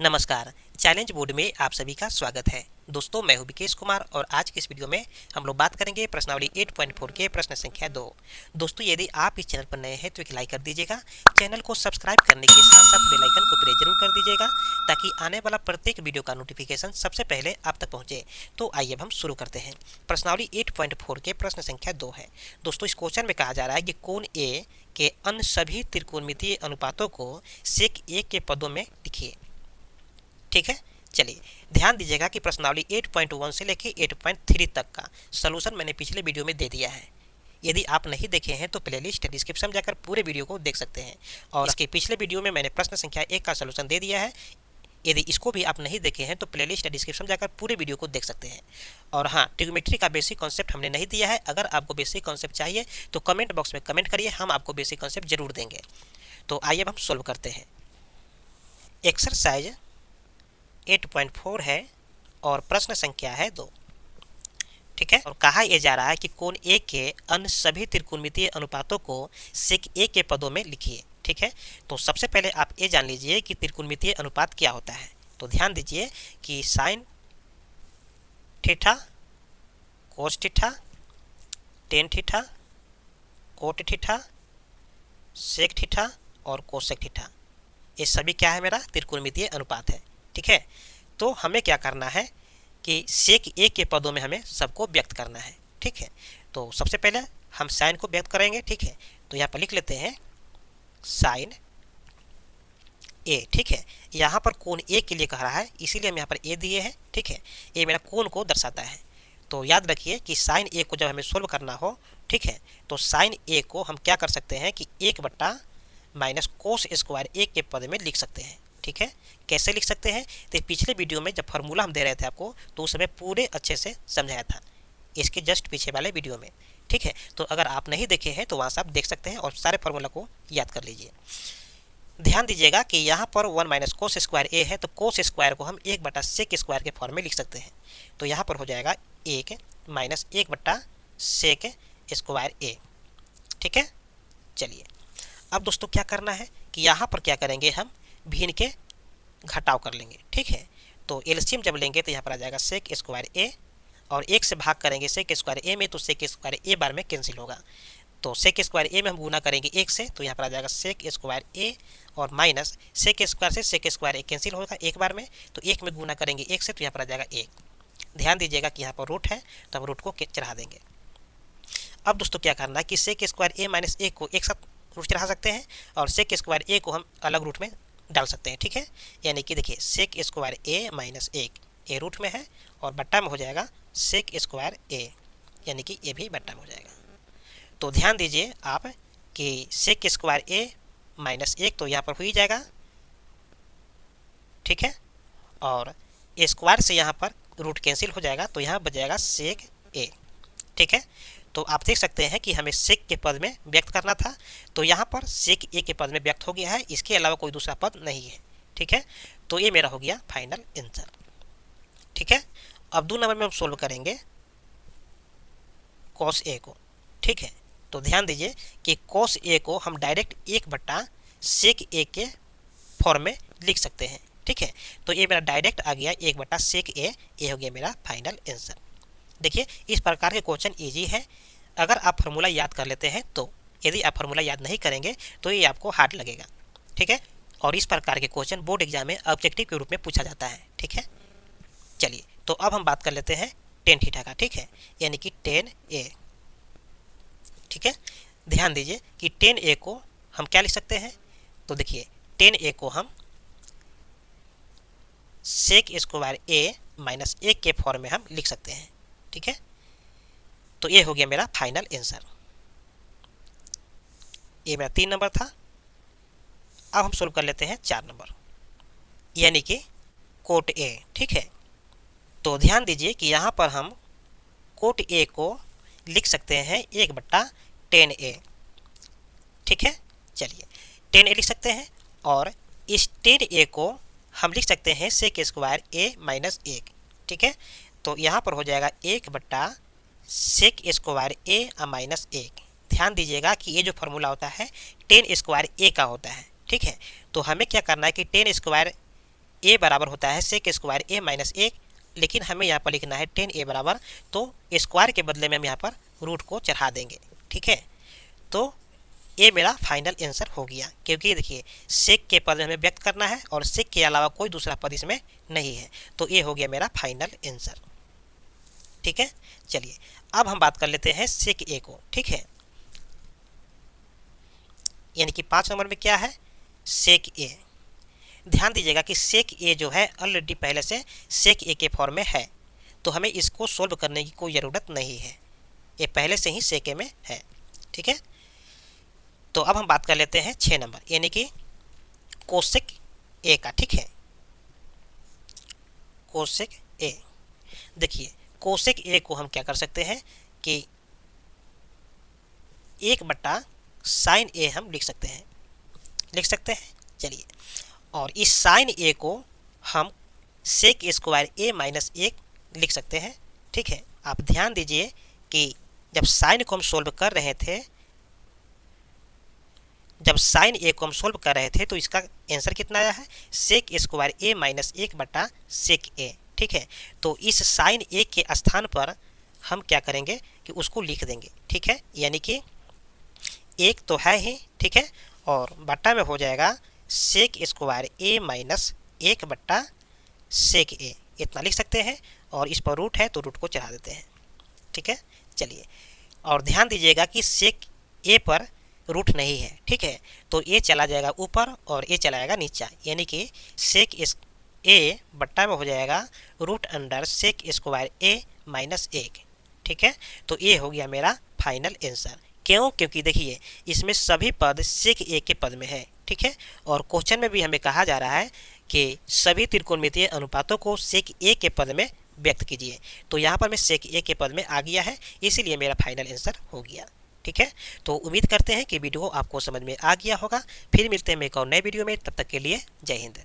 नमस्कार। Challenge board में आप सभी का स्वागत है। दोस्तों, मैं हूं विकेश कुमार और आज की इस वीडियो में हम लोग बात करेंगे प्रश्नावली 8.4 के प्रश्न संख्या 2। दोस्तों, यदि आप इस चैनल पर नए हैं तो एक लाइक कर दीजिएगा। चैनल को सब्सक्राइब करने के साथ साथ बेल आइकन को प्रेस जरूर कर दीजिएगा ताकि आने वाला प्रत्येक वीडियो का नोटिफिकेशन सबसे पहले आप तक पहुंचे। तो आइए अब हम शुरू करते हैं। प्रश्नावली 8.4 के प्रश्न संख्या 2 है। दोस्तों, इस क्वेश्चन में कहा जा रहा है कि कोण ए के अन्य सभी त्रिकोणमितीय अनुपातों को सेक ए के पदों में लिखिए। ठीक है, चलिए ध्यान दीजिएगा कि प्रश्नावली 8.1 से लेकर 8.3 तक का सलूशन मैंने पिछले वीडियो में दे दिया है। यदि आप नहीं देखे हैं तो प्लेलिस्ट डिस्क्रिप्शन में जाकर पूरे वीडियो को देख सकते हैं और इसके पिछले वीडियो में मैंने प्रश्न संख्या 1 का सलूशन दे दिया है। यदि इसको भी आप नहीं देखे हैं तो प्लेलिस्ट डिस्क्रिप्शन में जाकर पूरे वीडियो को देख सकते हैं। और हाँ, ट्रिग्नोमेट्री का बेसिक कॉन्सेप्ट हमने नहीं दिया है। अगर आपको बेसिक कॉन्सेप्ट चाहिए तो कमेंट बॉक्स में कमेंट करिए, हम आपको बेसिक कॉन्सेप्ट जरूर देंगे। तो आइए अब हम सोल्व करते हैं। एक्सरसाइज 8.4 है और प्रश्न संख्या है 2। ठीक है, और कहा यह जा रहा है कि कोण ए के अन्य सभी त्रिकोणमितीय अनुपातों को सेक ए के पदों में लिखिए। ठीक है, तो सबसे पहले आप ये जान लीजिए कि त्रिकोणमितीय अनुपात क्या होता है। तो ध्यान दीजिए कि sine theta, cos theta, tan theta, cot theta, sec theta और कोसेक थीटा, ये सभी क्या है, मेरा त्रिकोणमितीय अनुपात है। ठीक है, तो हमें क्या करना है कि सेक ए के पदों में हमें सबको व्यक्त करना है। ठीक है, तो सबसे पहले हम साइन को व्यक्त करेंगे। ठीक है, तो यहाँ पर लिख लेते हैं साइन ए। ठीक है, यहाँ पर कोण ए के लिए कह रहा है, इसीलिए हम यहाँ पर ए दिए हैं। ठीक है, ये मेरा कोण को दर्शाता है। तो याद रखिए कि साइन ए को जब हमें सोल्व करना हो, ठीक है, तो साइन ए को हम क्या कर सकते हैं कि 1/- कोस स्क्वायर ए के पद में लिख सकते हैं। ठीक है, कैसे लिख सकते हैं, तो पिछले वीडियो में जब फार्मूला हम दे रहे थे आपको तो उस समय पूरे अच्छे से समझाया था, इसके जस्ट पीछे वाले वीडियो में। ठीक है, तो अगर आप नहीं देखे हैं तो वहाँ से आप देख सकते हैं और सारे फार्मूला को याद कर लीजिए। ध्यान दीजिएगा कि यहाँ पर 1 - कोस स्क्वायर ए है, तो कोस स्क्वायर को हम 1/सेक स्क्वायर के फॉर्म में लिख सकते हैं। तो यहाँ पर हो जाएगा 1 - 1/सेक स्क्वायर ए। ठीक है, चलिए अब दोस्तों क्या करना है कि यहाँ पर क्या करेंगे, हम भिन्न के घटाव कर लेंगे। ठीक है, तो एलसीएम जब लेंगे तो यहाँ पर आ जाएगा सेक स्क्वायर ए और 1 से भाग करेंगे सेक स्क्वायर ए में, तो सेक स्क्वायर ए बार में कैंसिल होगा। तो सेक स्क्वायर ए में हम गुना करेंगे 1 से, तो यहाँ पर आ जाएगा सेक स्क्वायर ए और माइनस सेक स्क्वायर से सेक स्क्वायर ए कैंसिल होगा एक बार में, तो 1 में गुना करेंगे 1 से, तो यहाँ पर आ जाएगा 1। ध्यान दीजिएगा कि यहाँ पर रूट है तो हम रूट को चढ़ा देंगे। अब दोस्तों क्या करना है कि सेक स्क्वायर ए माइनस 1 को एक साथ रूट चढ़ा सकते हैं और सेक स्क्वायर ए को हम अलग रूट में डाल सकते हैं। ठीक है, यानी कि देखिए सेक स्क्वायर ए माइनस 1 ए रूट में है और बट्टा में हो जाएगा सेक स्क्वायर ए, यानी कि ए भी बट्टा में हो जाएगा। तो ध्यान दीजिए आप कि सेक स्क्वायर ए माइनस 1 तो यहाँ पर हो ही जाएगा। ठीक है, और ए स्क्वायर से यहाँ पर रूट कैंसिल हो जाएगा, तो यहाँ बच जाएगा सेक ए। ठीक है, तो आप देख सकते हैं कि हमें सेक के पद में व्यक्त करना था, तो यहाँ पर सेक ए के पद में व्यक्त हो गया है, इसके अलावा कोई दूसरा पद नहीं है। ठीक है, तो ये मेरा हो गया फाइनल आंसर। ठीक है, अब 2 नंबर में हम सोल्व करेंगे कॉस ए को। ठीक है, तो ध्यान दीजिए कि कॉस ए को हम डायरेक्ट 1/सेक ए के फॉर्म में लिख सकते हैं। ठीक है, तो ये मेरा डायरेक्ट आ गया 1/सेक ए, ये हो गया मेरा फाइनल आंसर। देखिए इस प्रकार के क्वेश्चन इजी है अगर आप फार्मूला याद कर लेते हैं तो, यदि आप फार्मूला याद नहीं करेंगे तो ये आपको हार्ड लगेगा। ठीक है, और इस प्रकार के क्वेश्चन बोर्ड एग्जाम में ऑब्जेक्टिव के रूप में पूछा जाता है। ठीक है, चलिए तो अब हम बात कर लेते हैं टेन थीटा का। ठीक है, यानी कि टेन ए। ठीक है, ध्यान दीजिए कि टेन ए को हम क्या लिख सकते हैं, तो देखिए टेन ए को हम सेक स्क्वायर ए माइनस 1 के फॉर्म में हम लिख सकते हैं। ठीक है, तो ये हो गया मेरा फाइनल आंसर। ये मेरा 3 नंबर था। अब हम सोल्व कर लेते हैं 4 नंबर, यानी कि कोट ए। ठीक है, तो ध्यान दीजिए कि यहाँ पर हम कोट ए को लिख सकते हैं 1/10 ए। ठीक है, चलिए 10 ए लिख सकते हैं और इस 10 ए को हम लिख सकते हैं सेक स्क्वायर ए माइनस 1। ठीक है, तो यहाँ पर हो जाएगा 1/सेक स्क्वायर ए माइनस 1। ध्यान दीजिएगा कि ये जो फार्मूला होता है 10 स्क्वायर ए का होता है। ठीक है, तो हमें क्या करना है कि 10 स्क्वायर ए बराबर होता है सेक स्क्वायर ए माइनस 1, लेकिन हमें यहाँ पर लिखना है 10a बराबर, तो स्क्वायर के बदले में हम यहाँ पर रूट को चढ़ा देंगे। ठीक है, तो ये मेरा फाइनल आंसर हो गया, क्योंकि देखिए सेक के पद में हमें व्यक्त करना है और सेक के अलावा कोई दूसरा पद इसमें नहीं है, तो ये हो गया मेरा फाइनल आंसर। ठीक है, चलिए अब हम बात कर लेते हैं सेक ए को। ठीक है, यानी कि 5 नंबर में क्या है, सेक ए। ध्यान दीजिएगा कि सेक ए जो है ऑलरेडी पहले से सेक ए के फॉर्म में है, तो हमें इसको सोल्व करने की कोई ज़रूरत नहीं है, ये पहले से ही सेक ए में है। ठीक है, तो अब हम बात कर लेते हैं 6 नंबर, यानी कि कोसेक ए का। ठीक है, कोसेक ए। देखिए कोसेक ए को हम क्या कर सकते हैं कि 1/sin ए हम लिख सकते हैं। चलिए, और इस साइन ए को हम सेक स्क्वायर ए माइनस 1 लिख सकते हैं। ठीक है, आप ध्यान दीजिए कि जब साइन को हम सोल्व कर रहे थे, तो इसका आंसर कितना आया है, सेक स्क्वायर ए माइनस 1/सेक ए। ठीक है, तो इस साइन ए के स्थान पर हम क्या करेंगे कि उसको लिख देंगे। ठीक है, यानी कि एक तो है ही, ठीक है, और बट्टा में हो जाएगा सेक स्क्वायर ए माइनस 1/सेक ए, इतना लिख सकते हैं, और इस पर रूट है तो रूट को चढ़ा देते हैं। ठीक है, चलिए, और ध्यान दीजिएगा कि सेक ए पर रूट नहीं है। ठीक है, तो ए चला जाएगा ऊपर और ए चला जाएगा नीचा, यानी कि सेक ए बट्टा में हो जाएगा रूट अंडर सेक स्क्वायर ए माइनस 1। ठीक है, तो ये हो गया मेरा फाइनल आंसर। क्यों? क्योंकि देखिए इसमें सभी पद सेक ए के पद में है। ठीक है, और क्वेश्चन में भी हमें कहा जा रहा है कि सभी त्रिकोणमितीय अनुपातों को सेक ए के पद में व्यक्त कीजिए, तो यहाँ पर मैं सेक ए के पद में आ गया है, इसीलिए मेरा फाइनल आंसर हो गया। ठीक है, तो उम्मीद करते हैं कि वीडियो आपको समझ में आ गया होगा। फिर मिलते हैं एक और नए वीडियो में, तब तक के लिए जय हिंद।